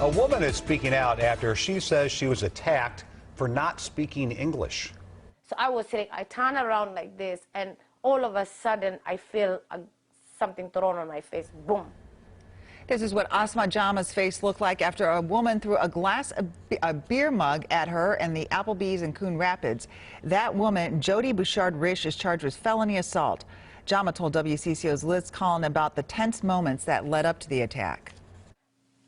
A woman is speaking out after she says she was attacked for not speaking English. So I was sitting, I turn around like this, and all of a sudden I feel something thrown on my face. Boom. This is what Asma Jama's face looked like after a woman threw a beer mug at her in the Applebee's in Coon Rapids. That woman, Jody Bouchard-Risch, is charged with felony assault. Jama told WCCO's Liz Collin about the tense moments that led up to the attack.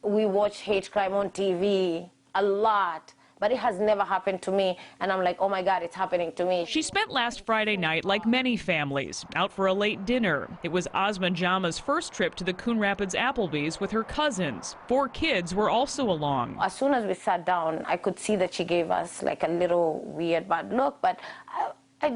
We watch hate crime on TV a lot, but it has never happened to me, and I'm like, oh my God, it's happening to me. She spent last Friday night, like many families, out for a late dinner. It was Asma Jama's first trip to the Coon Rapids Applebee's with her cousins. 4 kids were also along. As soon as we sat down, I could see that she gave us like a little weird bad look, but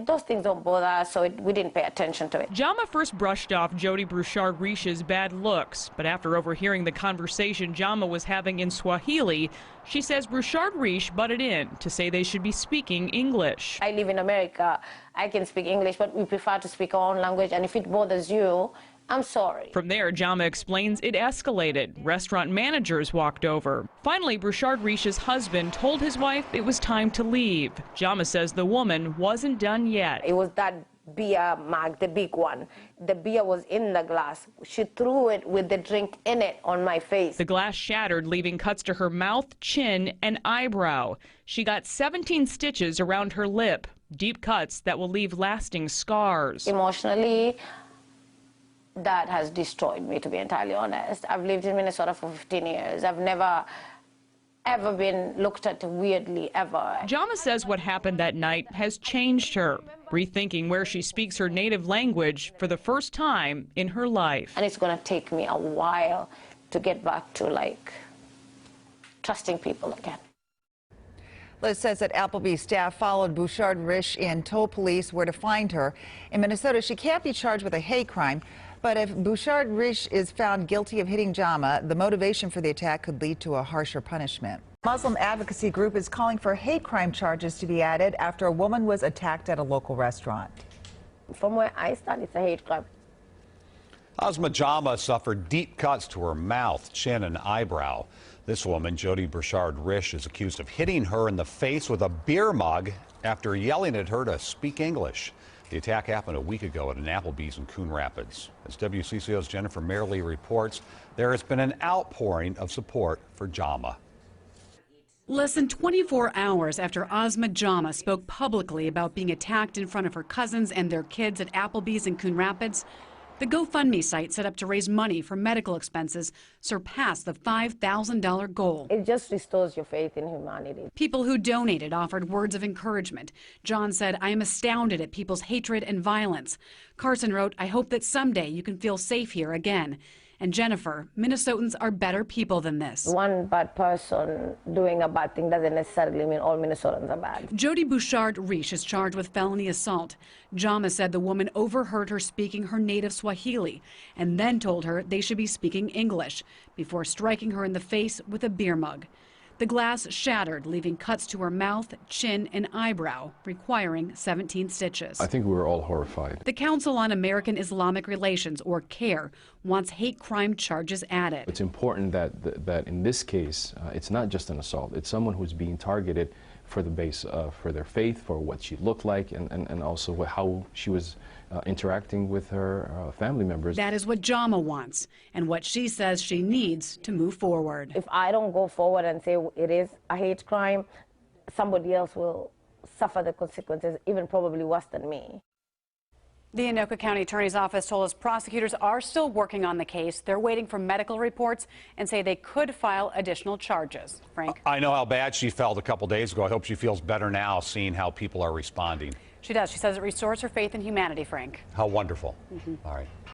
those things don't bother us, so we didn't pay attention to it. Jama first brushed off Jody Bouchard-Risch's bad looks, but after overhearing the conversation Jama was having in Swahili, she says Bouchard-Risch butted in to say they should be speaking English. I live in America. I can speak English, but we prefer to speak our own language, and if it bothers you, I'm sorry. From there, Jama explains it escalated. Restaurant managers walked over. Finally, Bouchard-Risch's husband told his wife it was time to leave. Jama says the woman wasn't done yet. It was that beer mug, the big one. The beer was in the glass. She threw it with the drink in it on my face. The glass shattered, leaving cuts to her mouth, chin, and eyebrow. She got 17 stitches around her lip, deep cuts that will leave lasting scars. Emotionally, that has destroyed me, to be entirely honest. I've lived in Minnesota for 15 years. I've never ever been looked at weirdly, ever. Jama says what happened that night has changed her, rethinking where she speaks her native language for the first time in her life. And it's going to take me a while to get back to, like, trusting people again. Liz says that Applebee's staff followed Bouchard-Risch and told police where to find her. In Minnesota, she can't be charged with a hate crime, but if Bouchard-Risch is found guilty of hitting Jama, the motivation for the attack could lead to a harsher punishment. Muslim advocacy group is calling for hate crime charges to be added after a woman was attacked at a local restaurant. From where I stand, it's a hate crime. Asma Jama suffered deep cuts to her mouth, chin, and eyebrow. This woman, Jody Bouchard-Risch, is accused of hitting her in the face with a beer mug after yelling at her to speak English. The attack happened a week ago at an Applebee's in Coon Rapids. As WCCO's Jennifer Merrily reports, there has been an outpouring of support for Jama. Less than 24 hours after Asma Jama spoke publicly about being attacked in front of her cousins and their kids at Applebee's in Coon Rapids, the GoFundMe site set up to raise money for medical expenses surpassed the $5,000 goal. It just restores your faith in humanity. People who donated offered words of encouragement. John said, "I am astounded at people's hatred and violence." Carson wrote, "I hope that someday you can feel safe here again." And Jennifer, Minnesotans are better people than this. One bad person doing a bad thing doesn't necessarily mean all Minnesotans are bad. Jody Bouchard-Risch is charged with felony assault. Jama said the woman overheard her speaking her native Swahili and then told her they should be speaking English before striking her in the face with a beer mug. The glass shattered, leaving cuts to her mouth, chin, and eyebrow, requiring 17 stitches. I think we were all horrified. The Council on American Islamic Relations, or CARE, wants hate crime charges added. It's important that in this case, it's not just an assault. It's someone who's being targeted for the base, for their faith, for what she looked like, and also how she was interacting with her family members. That is what Jama wants, and what she says she needs to move forward. If I don't go forward and say it is a hate crime, somebody else will suffer the consequences, even probably worse than me. The Anoka County Attorney's Office told us prosecutors are still working on the case. They're waiting for medical reports and say they could file additional charges. Frank? I know how bad she felt a couple days ago. I hope she feels better now, seeing how people are responding. She does. She says it restores her faith in humanity, Frank. How wonderful. All right.